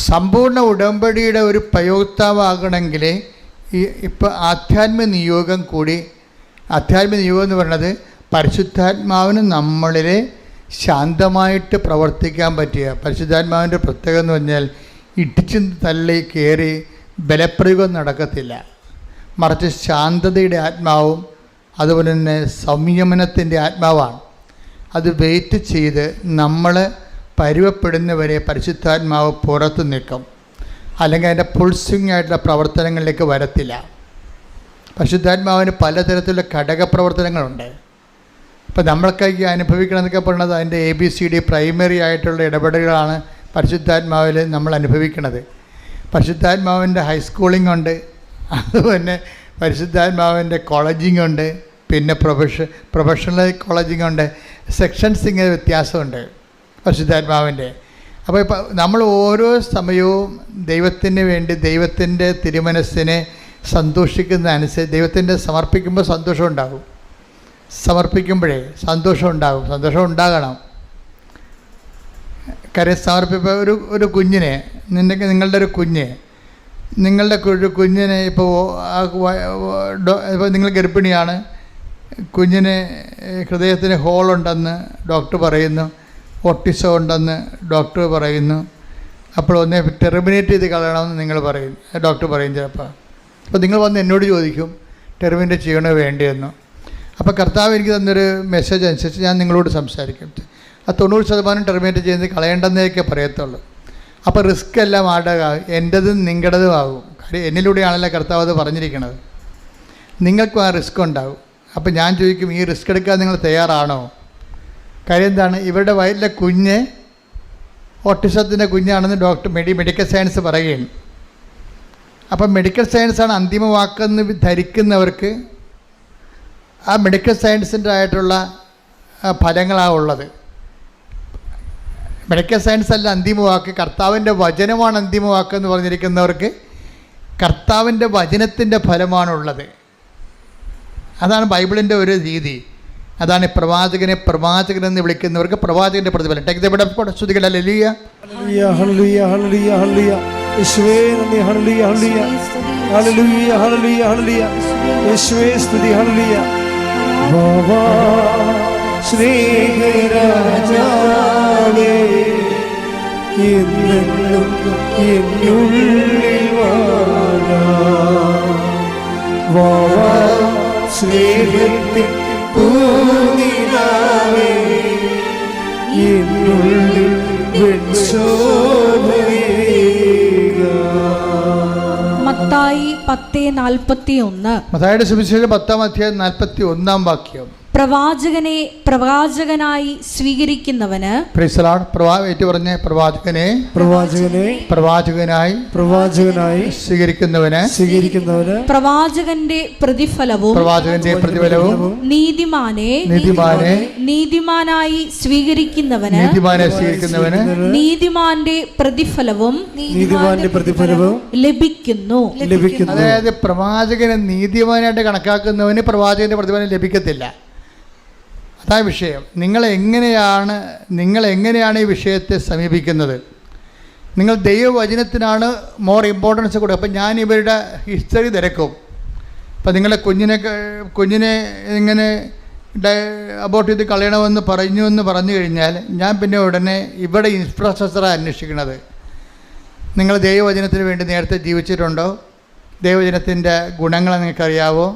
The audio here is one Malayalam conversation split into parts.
സമ്പൂർണ്ണ ഉടമ്പടിയുടെ ഒരു പ്രയോക്താവാകണമെങ്കിൽ ഇപ്പോൾ ആധ്യാത്മിക നിയോഗം കൂടി, ആധ്യാത്മിക നിയോഗം എന്ന് പറയുന്നത് പരിശുദ്ധാത്മാവിന് നമ്മളിൽ ശാന്തമായിട്ട് പ്രവർത്തിക്കാൻ പറ്റുക. പരിശുദ്ധാത്മാവിൻ്റെ പ്രത്യേകത എന്ന് പറഞ്ഞാൽ ഇടിച്ചു തള്ളി കയറി ബലപ്രയോഗം നടക്കത്തില്ല, മറിച്ച് ശാന്തതയുടെ ആത്മാവും അതുപോലെ തന്നെ സംയമനത്തിൻ്റെ ആത്മാവാണ്. അത് വെയിറ്റ് ചെയ്ത് നമ്മൾ പരുവപ്പെടുന്നവരെ പരിശുദ്ധാത്മാവ് പുറത്ത് നിൽക്കും, അല്ലെങ്കിൽ അതിൻ്റെ പുൾസിങ് ആയിട്ടുള്ള പ്രവർത്തനങ്ങളിലേക്ക് വരത്തില്ല. പരിശുദ്ധാത്മാവിന് പലതരത്തിലുള്ള ഘടകപ്രവർത്തനങ്ങളുണ്ട്. ഇപ്പോൾ നമ്മൾക്കൊക്കെ അനുഭവിക്കണമെന്നൊക്കെ പറയുന്നത് അതിൻ്റെ ABCD പ്രൈമറി ആയിട്ടുള്ള ഇടപെടലുകളാണ് പരിശുദ്ധാത്മാവിൽ നമ്മൾ അനുഭവിക്കുന്നത്. പരിശുദ്ധാത്മാവിൻ്റെ ഹൈസ്കൂളിംഗ് ഉണ്ട്, അതുപോലെ പരിശുദ്ധാത്മാവിൻ്റെ കോളേജിങ് ഉണ്ട്, പിന്നെ പ്രൊഫഷണൽ കോളേജിങ് ഉണ്ട്, സെക്ഷൻസിങ് വ്യത്യാസമുണ്ട് പരിശുദ്ധാത്മാവിൻ്റെ. അപ്പോൾ ഇപ്പോൾ നമ്മൾ ഓരോ സമയവും ദൈവത്തിന് വേണ്ടി ദൈവത്തിൻ്റെ തിരുമനസ്സിനെ സന്തോഷിക്കുന്ന അനുസരിച്ച് ദൈവത്തിൻ്റെ സമർപ്പിക്കുമ്പോൾ സന്തോഷം ഉണ്ടാകും. സമർപ്പിക്കുമ്പോഴേ സന്തോഷം ഉണ്ടാകും, സന്തോഷം ഉണ്ടാകണം. കാര്യം സമർപ്പിപ്പോൾ ഒരു കുഞ്ഞിനെ നിങ്ങളുടെ ഒരു കുഞ്ഞിനെ ഇപ്പോൾ നിങ്ങൾ ഗർഭിണിയാണ്, കുഞ്ഞിന് ഹൃദയത്തിന് ഹോളുണ്ടെന്ന് ഡോക്ടർ പറയുന്നു, ഓട്ടിസം ഉണ്ടെന്ന് ഡോക്ടർ പറയുന്നു. അപ്പോൾ ഒന്നേ ടെർമിനേറ്റ് ചെയ്ത് കളയണമെന്ന് നിങ്ങൾ പറയും, ഡോക്ടർ പറയും ചിലപ്പോൾ. അപ്പോൾ നിങ്ങൾ വന്ന് എന്നോട് ചോദിക്കും ടെർമിനേറ്റ് ചെയ്യണോ വേണ്ടിയെന്ന്. അപ്പോൾ കർത്താവ് എനിക്ക് തന്നൊരു മെസ്സേജ് അനുസരിച്ച് ഞാൻ നിങ്ങളോട് സംസാരിക്കും. ആ 90% ടെർമിനേറ്റ് ചെയ്യുന്നത് കളയേണ്ടെന്നേക്കെ പറയത്തുള്ളൂ. അപ്പോൾ റിസ്ക് എല്ലാം ആരുടെ എൻ്റെതും നിങ്ങളുടേതും ആകും. കാര്യം എന്നിലൂടെയാണല്ലോ കർത്താവ് അത് പറഞ്ഞിരിക്കുന്നത്. നിങ്ങൾക്കും ആ റിസ്ക് ഉണ്ടാകും. അപ്പോൾ ഞാൻ ചോദിക്കും, ഈ റിസ്ക് എടുക്കാൻ നിങ്ങൾ തയ്യാറാണോ? കാര്യം എന്താണ്, ഇവരുടെ വയറ്റിലെ കുഞ്ഞ് ഓട്ടിസത്തിൻ്റെ കുഞ്ഞാണെന്ന് മെഡിക്കൽ സയൻസ് പറയുകയാണ്. അപ്പം മെഡിക്കൽ സയൻസാണ് അന്തിമ വാക്കെന്ന് ധരിക്കുന്നവർക്ക് ആ മെഡിക്കൽ സയൻസിൻ്റെ ആയിട്ടുള്ള ഫലങ്ങളാണ് ഉള്ളത്. മെഡിക്കൽ സയൻസ് അല്ല അന്തിമ വാക്ക്, കർത്താവിൻ്റെ വചനമാണ് അന്തിമ വാക്കെന്ന് പറഞ്ഞിരിക്കുന്നവർക്ക് കർത്താവിൻ്റെ വചനത്തിൻ്റെ ഫലമാണുള്ളത്. അതാണ് ബൈബിളിൻ്റെ ഒരു രീതി. അതാണ് പ്രവാചകനെന്ന് വിളിക്കുന്നവർക്ക് പ്രവാചകൻ്റെ പ്രതിഫലം. ശ്രുതികൾ ഹല്ലേലൂയ ഹല്ലേലൂയ ഹല്ലേലൂയ ഹല്ലേലൂയ ഹല്ലേലൂയ യേശുവേ നന്ദി ഹല്ലേലൂയ ഹല്ലേലൂയ ഹല്ലേലൂയ ഹല്ലേലൂയ ഹല്ലേലൂയ യേശുവേ സ്തുതി ഹല്ലേലൂയ ബാബാ സ്നേഹരാജാവേ എന്നെന്നും എന്നുള്ളിൽ വാഴാ ബാബാ സ്നേഹത്തിൻ പൂനിലാവേ എന്നുള്ളിൽ മത്തായി 10:41. മത്തായിയുടെ സുവിശേഷം 10:41 വാക്യം. പ്രവാചകനായി സ്വീകരിക്കുന്നവന് പ്രവാചകനായി സ്വീകരിക്കുന്നവന് പ്രവാചകന്റെ പ്രതിഫലവും നീതിമാനായി സ്വീകരിക്കുന്നവന് നീതിമാന്റെ പ്രതിഫലവും ലഭിക്കുന്നു. അതായത് പ്രവാചകനെ നീതിമാനായിട്ട് കണക്കാക്കുന്നവന് പ്രവാചകന്റെ പ്രതിഫലം ലഭിക്കത്തില്ല. അതാണ് വിഷയം. നിങ്ങൾ എങ്ങനെയാണ് ഈ വിഷയത്തെ സമീപിക്കുന്നത്? നിങ്ങൾ ദൈവവചനത്തിനാണ് മോർ ഇമ്പോർട്ടൻസ് കൊടുക്കുക. അപ്പം ഞാൻ ഇവരുടെ ഹിസ്റ്ററി തിരക്കും. അപ്പം നിങ്ങളുടെ കുഞ്ഞിനെ ഇങ്ങനെ അബോർട്ട് ചെയ്ത് കളയണമെന്ന് പറഞ്ഞു കഴിഞ്ഞാൽ ഞാൻ പിന്നെ ഉടനെ ഇവിടെ ഇൻഫ്രാസ്ട്രക്ചറാണ് അന്വേഷിക്കുന്നത്. നിങ്ങൾ ദൈവവചനത്തിന് വേണ്ടി നേരത്തെ ജീവിച്ചിട്ടുണ്ടോ? ദൈവവചനത്തിൻ്റെ ഗുണങ്ങൾ നിങ്ങൾക്കറിയാവോ?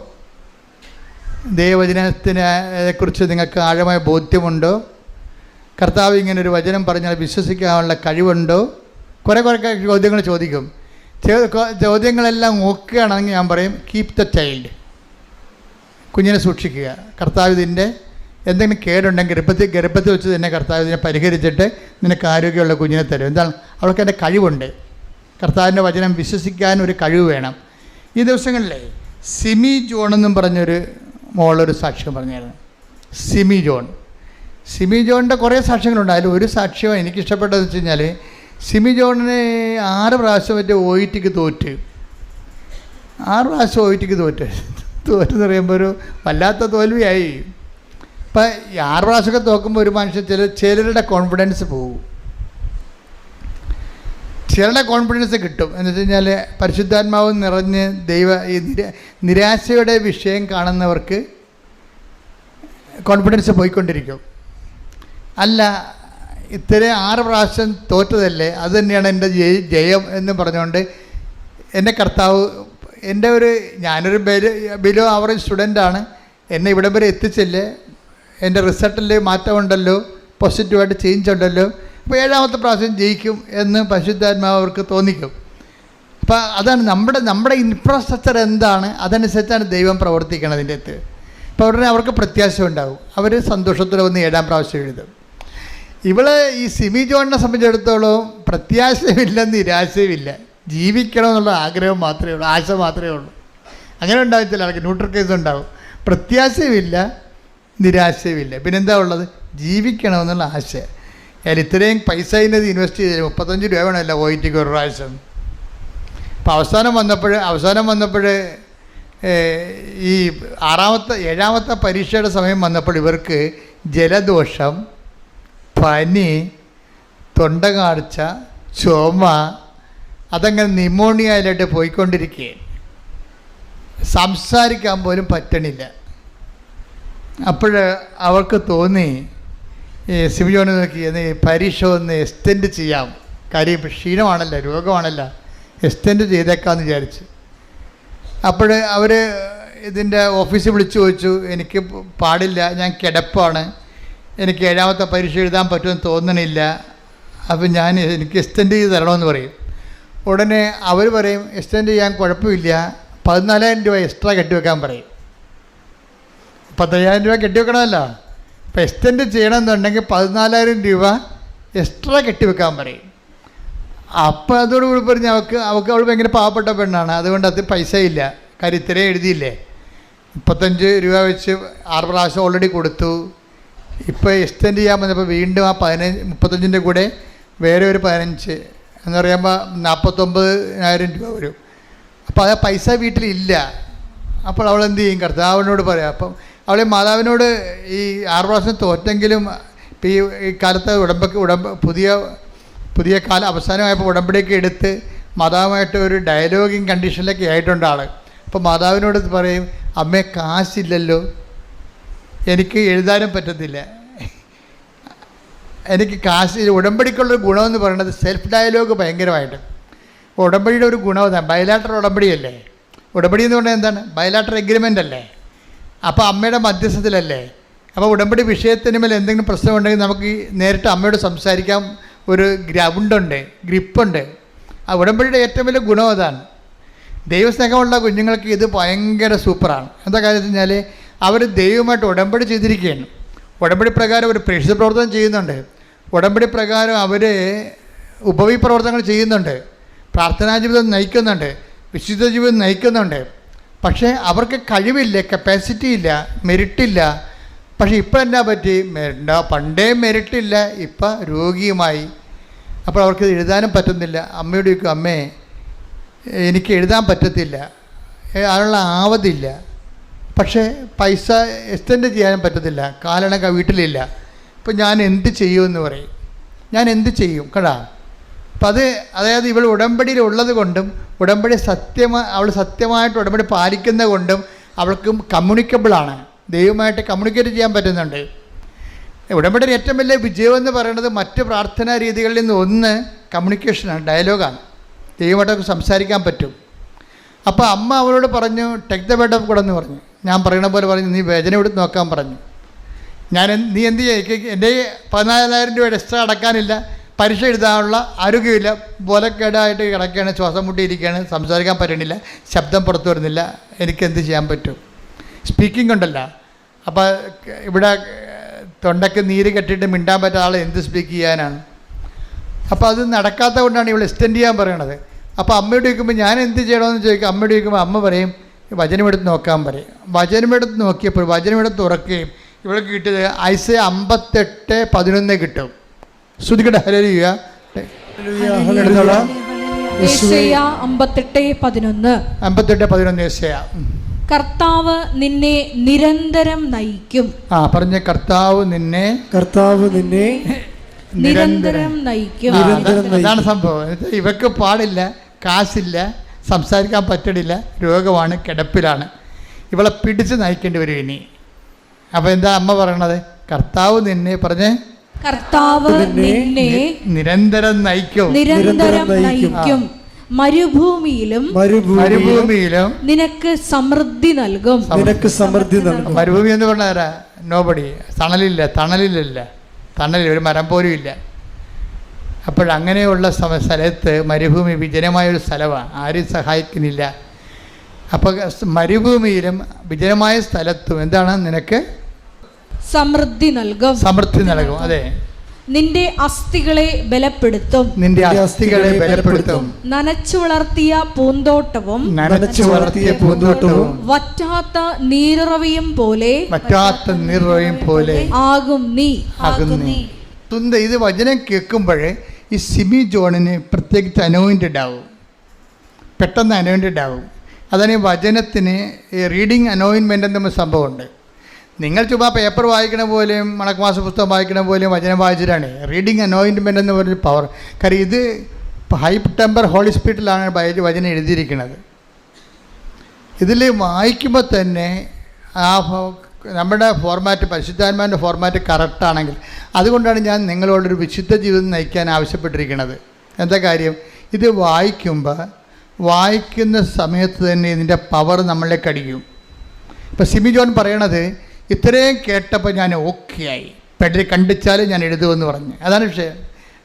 ദൈവവചനത്തിനെക്കുറിച്ച് നിങ്ങൾക്ക് ആഴമായ ബോധ്യമുണ്ടോ? കർത്താവ് ഇങ്ങനെ ഒരു വചനം പറഞ്ഞാൽ വിശ്വസിക്കാനുള്ള കഴിവുണ്ടോ? കുറേ ചോദ്യങ്ങൾ ചോദിക്കും. ചോദ്യങ്ങളെല്ലാം നോക്കുകയാണെങ്കിൽ ഞാൻ പറയും കീപ് ദ ചൈൽഡ്, കുഞ്ഞിനെ സൂക്ഷിക്കുക. കർത്താവ് ഇതിൻ്റെ എന്തെങ്കിലും കേടുണ്ടെങ്കിൽ ഗർഭത്തിൽ വെച്ച് തന്നെ കർത്താവ് ഇതിനെ പരിഹരിച്ചിട്ട് നിനക്ക് ആരോഗ്യമുള്ള കുഞ്ഞിനെ തരും. എന്താണ്? അവൾക്ക് എൻ്റെ കഴിവുണ്ട്. കർത്താവിൻ്റെ വചനം വിശ്വസിക്കാൻ ഒരു കഴിവ് വേണം. ഈ ദിവസങ്ങളിലെ സിമി ജോൺ എന്നും പറഞ്ഞൊരു മോളൊരു സാക്ഷ്യം പറഞ്ഞായിരുന്നു. സിമി ജോണിൻ്റെ കുറേ സാക്ഷ്യങ്ങളുണ്ട്. അതിൽ ഒരു സാക്ഷ്യം എനിക്കിഷ്ടപ്പെട്ടതെന്ന് വെച്ച് കഴിഞ്ഞാൽ സിമി ജോണിന് 6 പ്രാവശ്യം മറ്റേ OETക്ക് തോറ്റ്. 6 പ്രാവശ്യം OETക്ക് തോറ്റെന്ന് പറയുമ്പോൾ ഒരു വല്ലാത്ത തോൽവിയായി. ഇപ്പം 6 പ്രാവശ്യമൊക്കെ തോക്കുമ്പോൾ ഒരു മനുഷ്യൻ ചിലരുടെ കോൺഫിഡൻസ് പോകും. ചിലരുടെ കോൺഫിഡൻസ് കിട്ടും. എന്ന് വെച്ച് കഴിഞ്ഞാൽ പരിശുദ്ധാത്മാവ് നിറഞ്ഞ് ഈ നിരാശയുടെ വിഷയം കാണുന്നവർക്ക് കോൺഫിഡൻസ് പോയിക്കൊണ്ടിരിക്കും. അല്ല, ഇത്രയും 6 പ്രാവശ്യം തോറ്റതല്ലേ, അത് തന്നെയാണ് എൻ്റെ ജയം എന്ന് പറഞ്ഞുകൊണ്ട് എൻ്റെ കർത്താവ് ഞാനൊരു ബിലോ ആവറേജ് സ്റ്റുഡൻ്റാണ്, എന്നെ ഇവിടം വരെ എത്തിച്ചില്ലേ, എൻ്റെ റിസൾട്ടിൽ മാറ്റമുണ്ടല്ലോ, പോസിറ്റീവായിട്ട് ചേഞ്ച് ഉണ്ടല്ലോ, അപ്പോൾ 7ാമത്തെ പ്രാവശ്യം ജയിക്കും എന്ന് പരിശുദ്ധാത്മാവ് അവർക്ക് തോന്നിക്കും. അപ്പോൾ അതാണ് നമ്മുടെ ഇൻഫ്രാസ്ട്രക്ചർ എന്താണ്, അതനുസരിച്ചാണ് ദൈവം പ്രവർത്തിക്കണതിൻ്റെ അടുത്ത്. അപ്പോൾ ഉടനെ അവർക്ക് പ്രത്യാശ ഉണ്ടാകും, അവർ സന്തോഷത്തോടെ വന്ന് 7ാം പ്രാവശ്യം എഴുതും. ഈ സിമി ജോണിനെ സംബന്ധിച്ചിടത്തോളം പ്രത്യാശയുമില്ല, നിരാശയുമില്ല, ജീവിക്കണമെന്നുള്ള ആഗ്രഹം മാത്രമേ ഉള്ളൂ, ആശ മാത്രമേ ഉള്ളൂ. അങ്ങനെ ഉണ്ടാകത്തില്ല, അവർക്ക് ന്യൂട്രൽ കേസ് ഉണ്ടാവും. പ്രത്യാശയുമില്ല, നിരാശയുമില്ല, പിന്നെന്താ ഉള്ളത്? ജീവിക്കണമെന്നുള്ള ആശ. ഞാൻ ഇത്രയും പൈസ ഇതിനത് ഇൻവെസ്റ്റ് ചെയ്ത് 35 രൂപ വേണമല്ലോ OITക്ക് ഒരു പ്രാവശ്യം. അപ്പോൾ അവസാനം വന്നപ്പോൾ ഈ 7ാമത്തെ പരീക്ഷയുടെ സമയം വന്നപ്പോൾ ഇവർക്ക് ജലദോഷം, പനി, തൊണ്ടകാഴ്ച, ചുമ, അതങ്ങനെ ന്യൂമോണിയയിലായിട്ട് പോയിക്കൊണ്ടിരിക്കുകയാണ്. സംസാരിക്കാൻ പോലും പറ്റണില്ല. അപ്പോൾ അവർക്ക് തോന്നി, സിമിയോനെ നോക്കി, പരീക്ഷ ഒന്ന് എക്സ്റ്റെൻഡ് ചെയ്യാം, കാര്യം ക്ഷീണമാണല്ലോ, രോഗമാണല്ലോ, എക്സ്റ്റെൻഡ് ചെയ്തേക്കാമെന്ന് വിചാരിച്ച്. അപ്പോൾ അവർ ഇതിൻ്റെ ഓഫീസിൽ വിളിച്ചു ചോദിച്ചു, എനിക്ക് പാടില്ല, ഞാൻ കിടപ്പാണ്, എനിക്ക് 7ാമത്തെ പരീക്ഷ എഴുതാൻ പറ്റുമെന്ന് തോന്നണില്ല, അപ്പോൾ എനിക്ക് എക്സ്റ്റെൻഡ് ചെയ്ത് തരണമെന്ന് പറയും. ഉടനെ അവർ പറയും, എക്സ്റ്റെൻഡ് ചെയ്യാൻ കുഴപ്പമില്ല, 14,000 രൂപ എക്സ്ട്രാ കെട്ടിവെക്കാൻ പറയും. 15,000 രൂപ കെട്ടിവെക്കണമല്ലോ. അപ്പോൾ എക്സ്റ്റെൻഡ് ചെയ്യണമെന്നുണ്ടെങ്കിൽ 14,000 രൂപ എക്സ്ട്രാ കെട്ടിവെക്കാൻ പറയും. അപ്പോൾ അതോടുകൂടി പറഞ്ഞ് അവൾ ഭയങ്കര പാവപ്പെട്ട പെണ്ണാണ്, അതുകൊണ്ട് അത് പൈസ ഇല്ല, കാര്യം ഇത്രയും എഴുതിയില്ലേ, 35 രൂപ വെച്ച് 6 പ്രാവശ്യം ഓൾറെഡി കൊടുത്തു. ഇപ്പോൾ എക്സ്റ്റെൻഡ് ചെയ്യാൻ വന്നപ്പോൾ വീണ്ടും ആ 35ൻ്റെ കൂടെ വേറെ ഒരു 15 എന്ന് പറയുമ്പോൾ 49,000 രൂപ വരും. അപ്പോൾ ആ പൈസ വീട്ടിലില്ല. അപ്പോൾ അവൾ എന്ത് ചെയ്യും? കർത്താവിനോട് പറയാം. അപ്പം അവളെ മാതാവിനോട് ഈ 6 പ്രാവശ്യം തോറ്റെങ്കിലും ഇപ്പോൾ ഈ കാലത്ത് പുതിയ കാലം അവസാനമായപ്പോൾ ഉടമ്പടിയൊക്കെ എടുത്ത് മാതാവുമായിട്ട് ഒരു ഡയലോഗിങ് കണ്ടീഷനിലൊക്കെ ആയിട്ടുണ്ട് ആൾ. അപ്പോൾ മാതാവിനോട് പറയും, അമ്മേ കാശില്ലല്ലോ, എനിക്ക് എഴുതാനും പറ്റത്തില്ല, എനിക്ക് ഉടമ്പടിക്കുള്ളൊരു ഗുണമെന്ന് പറയുന്നത് സെൽഫ് ഡയലോഗ് ഭയങ്കരമായിട്ട്. ഉടമ്പടിയുടെ ഒരു ഗുണം അതാണ്, ബയലാട്ടർ ഉടമ്പടിയല്ലേ. ഉടമ്പടി എന്ന് പറഞ്ഞാൽ എന്താണ്? ബയലാട്ടർ എഗ്രിമെൻ്റ് അല്ലേ. അപ്പോൾ അമ്മയുടെ മധ്യസ്ഥത്തിലല്ലേ. അപ്പോൾ ഉടമ്പടി വിഷയത്തിന് മേലെ എന്തെങ്കിലും പ്രശ്നമുണ്ടെങ്കിൽ നമുക്ക് നേരിട്ട് അമ്മയോട് സംസാരിക്കാൻ ഒരു ഗ്രൗണ്ടുണ്ട്, ഗ്രിപ്പുണ്ട്. ആ ഉടമ്പടിയുടെ ഏറ്റവും വലിയ ഗുണം അതാണ്. ദൈവസ്നേഹമുള്ള കുഞ്ഞുങ്ങൾക്ക് ഇത് ഭയങ്കര സൂപ്പറാണ്. എന്താ കാര്യം വെച്ച് കഴിഞ്ഞാൽ അവർ ദൈവമായിട്ട് ഉടമ്പടി ചെയ്തിരിക്കുകയാണ്. ഉടമ്പടി പ്രകാരം ഒരു പ്രേക്ഷിത പ്രവർത്തനം ചെയ്യുന്നുണ്ട്. ഉടമ്പടി പ്രകാരം അവർ ഉപവി പ്രവർത്തനങ്ങൾ ചെയ്യുന്നുണ്ട്, പ്രാർത്ഥനാ ജീവിതം നയിക്കുന്നുണ്ട്, വിശുദ്ധ ജീവിതം നയിക്കുന്നുണ്ട്. പക്ഷേ അവർക്ക് കഴിവില്ല, കപ്പാസിറ്റി ഇല്ല, മെരിറ്റില്ല. പക്ഷേ ഇപ്പം എന്നാ പറ്റി? പണ്ടേ മെരിറ്റില്ല, ഇപ്പം രോഗിയുമായി. അപ്പോൾ അവർക്ക് എഴുതാനും പറ്റുന്നില്ല. അമ്മയോട് ചോദിക്കും, അമ്മേ എനിക്ക് എഴുതാൻ പറ്റത്തില്ല, അതിനുള്ള ആവതില്ല, പക്ഷേ പൈസ എക്സ്റ്റെൻഡ് ചെയ്യാനും പറ്റത്തില്ല, കാലണക്ക വീട്ടിലില്ല. ഇപ്പം ഞാൻ എന്ത് ചെയ്യുമെന്ന് പറയും. ഞാൻ എന്ത് ചെയ്യും കേടാ. അപ്പം അതായത് ഇവൾ ഉടമ്പടിയിൽ ഉള്ളത് കൊണ്ടും അവൾ സത്യമായിട്ട് ഉടമ്പടി പാലിക്കുന്നത് കൊണ്ടും അവൾക്കും കമ്മ്യൂണിക്കബിളാണ്, ദൈവമായിട്ട് കമ്മ്യൂണിക്കേറ്റ് ചെയ്യാൻ പറ്റുന്നുണ്ട്. ഉടമ്പടിയുടെ ഏറ്റവും വലിയ വിജയം എന്ന് പറയുന്നത് മറ്റ് പ്രാർത്ഥനാ രീതികളിൽ നിന്ന് ഒന്ന് കമ്മ്യൂണിക്കേഷനാണ്, ഡയലോഗാണ്. ദൈവമായിട്ടൊക്കെ സംസാരിക്കാൻ പറ്റും. അപ്പോൾ അമ്മ അവളോട് പറഞ്ഞു, tech the bed of God എന്ന് പറഞ്ഞു. ഞാൻ പറയണ പോലെ പറഞ്ഞു, നീ വേദന എടുത്ത് നോക്കാൻ പറഞ്ഞു. നീ എന്ത് ചെയ്യുക, എൻ്റെ 14,000 രൂപ എക്സ്ട്രാ അടക്കാനില്ല, പരീക്ഷ എഴുതാനുള്ള ആരോഗ്യമില്ല, ബോലക്കേടായിട്ട് കിടക്കുകയാണ്, ശ്വാസം മുട്ടിയിരിക്കുകയാണ്, സംസാരിക്കാൻ പറ്റണില്ല, ശബ്ദം പുറത്തു വരുന്നില്ല, എനിക്കെന്ത് ചെയ്യാൻ പറ്റും? സ്പീക്കിംഗ് ഉണ്ടല്ലോ. അപ്പോൾ ഇവിടെ തൊണ്ടയ്ക്ക് നീര് കെട്ടിയിട്ട് മിണ്ടാൻ പറ്റാത്ത ആൾ എന്ത് സ്പീക്ക് ചെയ്യാനാണ്? അപ്പോൾ അത് നടക്കാത്ത കൊണ്ടാണ് ഇവൾ എക്സ്റ്റെൻഡ് ചെയ്യാൻ പറയണത്. അപ്പോൾ അമ്മയോട് ചോദിക്കുമ്പോൾ ഞാൻ എന്ത് ചെയ്യണമെന്ന് ചോദിക്കും. അമ്മയോട് ചോദിക്കുമ്പോൾ അമ്മ പറയും, വചനമെടുത്ത് നോക്കാൻ പറയും. വചനമെടുത്ത് നോക്കിയപ്പോൾ വചനമെടുത്ത് തുറക്കുകയും ഇവൾക്ക് കിട്ടിയത് ഐസയ 58:11 കിട്ടും. ശ്രുതിക്കട്ടെ, ഹല്ലേലൂയ. യെശയ്യാ 58:11 യെശയ്യാ. കർത്താവ് നിന്നെ നിരന്തരം നയിക്കും. പറഞ്ഞ കർത്താവ് നിന്നെ നിരന്തരം നയിക്കും. അതാണ് സംഭവം. എന്നുവെച്ചാൽ ഇവക്ക് പാടില്ല, കാശില്ല, സംസാരിക്കാൻ പറ്റണില്ല, രോഗമാണ്, കിടപ്പിലാണ്. ഇവളെ പിടിച്ച് നയിക്കേണ്ടി വരും ഇനി. അപ്പോൾ എന്താ അമ്മ പറയണത്? കർത്താവ് നിന്നെ പറഞ്ഞേ, കർത്താവ് നിന്നെ നിരന്തരം നയിക്കും. നിരന്തരം നയിക്കും. മരുഭൂമിയിലും നിനക്ക് സമൃദ്ധി നൽകും. നിനക്ക് സമൃദ്ധി നൽകും. മരുഭൂമി എന്ന് പറഞ്ഞാൽ നോബടി, തണലില്ല, ഒരു മരം പോലും ഇല്ല. അപ്പോഴങ്ങനെയുള്ള സ്ഥലത്ത്, മരുഭൂമി വിജനമായൊരു സ്ഥലമാണ്, ആരും സഹായിക്കുന്നില്ല. അപ്പോൾ മരുഭൂമിയിലും വിജനമായ സ്ഥലത്തും എന്താണ്? നിനക്ക് സമൃദ്ധി നൽകും. അതെ. നിന്റെ അസ്ഥികളെ ബലപ്പെടുത്തും. നനച്ചു വളർത്തിയ പൂന്തോട്ടവും വറ്റാത്ത നീരുറവയും പോലെ ആകും നീ. ഇത് വചനം കേൾക്കുമ്പോഴേ ഈ സിമി ജോണിന് പ്രത്യേകിച്ച് അനോയിൻറ്റഡ് ആവും, പെട്ടെന്ന് അനോയിൻറ്റഡ് ആവും. അതാണ് ഈ വചനത്തിന് ഈ റീഡിങ് അനോയിൻമെൻ്റ് എന്ന സംഭവമുണ്ട്. നിങ്ങൾ ചുമ്മാ പേപ്പർ വായിക്കണ പോലെയും മണക്കുമാസ പുസ്തകം വായിക്കണ പോലെയും വചനം വായിച്ചിട്ടാണ് റീഡിങ് അനോയിൻമെൻ്റ് എന്ന് പറഞ്ഞൊരു പവർ. കാര്യം ഇത് ഹൈ ടെമ്പർ ഹോളി സ്പിരിറ്റിലാണ് വചനം എഴുതിയിരിക്കുന്നത്. ഇതിൽ വായിക്കുമ്പോൾ തന്നെ ആ നമ്മുടെ ഫോർമാറ്റ്, പരിശുദ്ധാത്മാവിൻ്റെ ഫോർമാറ്റ് കറക്റ്റാണെങ്കിൽ, അതുകൊണ്ടാണ് ഞാൻ നിങ്ങളോടൊരു വിശുദ്ധ ജീവിതം നയിക്കാൻ ആവശ്യപ്പെട്ടിരിക്കുന്നത്. എന്താ കാര്യം? ഇത് വായിക്കുന്ന സമയത്ത് തന്നെ ഇതിൻ്റെ പവർ നമ്മളിലേക്ക് അടിക്കും. ഇപ്പോൾ സിമി ജോൺ പറയണത്, ഇത്രയും കേട്ടപ്പോൾ ഞാൻ ഓക്കെ ആയി, പെടരി കണ്ടിച്ചാലും ഞാൻ എഴുതുമെന്ന് പറഞ്ഞു. അതാണ് വിഷയം.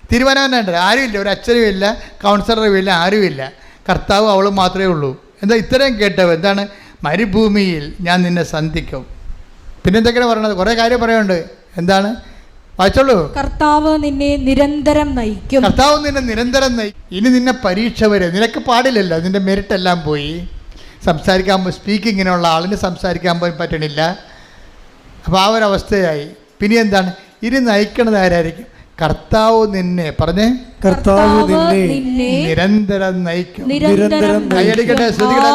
തീരുമാനം ആരുമില്ല, ഒരു അച്ഛനും ഇല്ല, കൗൺസിലറും ഇല്ല, ആരുമില്ല, കർത്താവ് അവളും മാത്രമേ ഉള്ളൂ. എന്താ ഇത്രയും കേട്ടപ്പോൾ? എന്താണ്? മരുഭൂമിയിൽ ഞാൻ നിന്നെ സന്ധിക്കും. പിന്നെന്തൊക്കെയാണ് പറയണത്? കുറേ കാര്യം പറയുന്നുണ്ട്. എന്താണ്? വായിച്ചോളൂ. കർത്താവ് നിന്നെ നിരന്തരം നയിക്കും. ഇനി നിന്നെ പരീക്ഷ വരെ നിനക്ക് പാടില്ലല്ലോ, നിന്റെ മെറിറ്റ് എല്ലാം പോയി. സംസാരിക്കാൻ സ്പീക്കിങ്ങിനുള്ള ആളിന് സംസാരിക്കാൻ പോയി പറ്റണില്ല. അപ്പോൾ ആ ഒരവസ്ഥയായി. പിന്നെ എന്താണ്? ഇനി നയിക്കണത് ആരായിരിക്കും? കർത്താവ് നിന്നെ പറഞ്ഞേ, കർത്താവ് നിന്നെ നിരന്തരം നയിക്കും. നിരന്തരം കൈയടിക്കട്ടെ, ശ്രദ്ധിക്കട്ടെ.